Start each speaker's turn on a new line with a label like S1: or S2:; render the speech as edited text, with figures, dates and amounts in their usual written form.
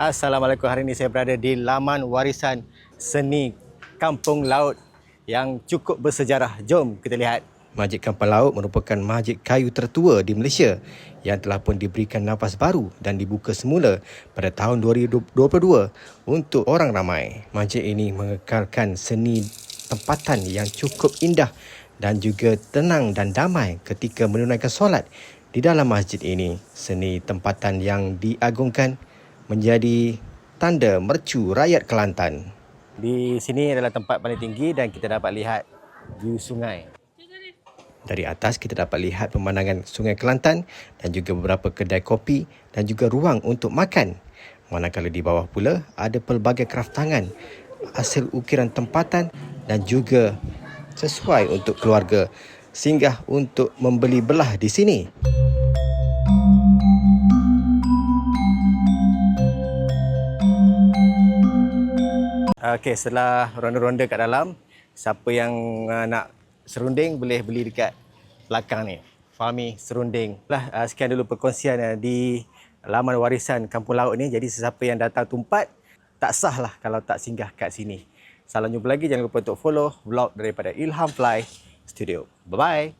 S1: Assalamualaikum. Hari ini saya berada di Laman Warisan Seni Kampung Laut yang cukup bersejarah. Jom kita lihat. Masjid Kampung Laut merupakan masjid kayu tertua di Malaysia yang telah pun diberikan nafas baru dan dibuka semula pada tahun 2022 untuk orang ramai. Masjid ini mengekalkan seni tempatan yang cukup indah dan juga tenang dan damai ketika menunaikan solat di dalam masjid ini. Seni tempatan yang diagungkan menjadi tanda mercu rakyat Kelantan. Di sini adalah tempat paling tinggi dan kita dapat lihat view sungai. Dari atas kita dapat lihat pemandangan Sungai Kelantan dan juga beberapa kedai kopi dan juga ruang untuk makan. Manakala di bawah pula ada pelbagai kraftangan hasil ukiran tempatan dan juga sesuai untuk keluarga singgah untuk membeli belah di sini. Okey, setelah ronda-ronda kat dalam, siapa yang nak serunding boleh beli dekat belakang ni. Fahmi Serunding. Sekian dulu perkongsian di Laman Warisan Kampung Laut ni. Jadi sesiapa yang datang tumpat, tak sah lah kalau tak singgah kat sini. Salam jumpa lagi. Jangan lupa untuk follow vlog daripada Ilham Fly Studio. Bye-bye.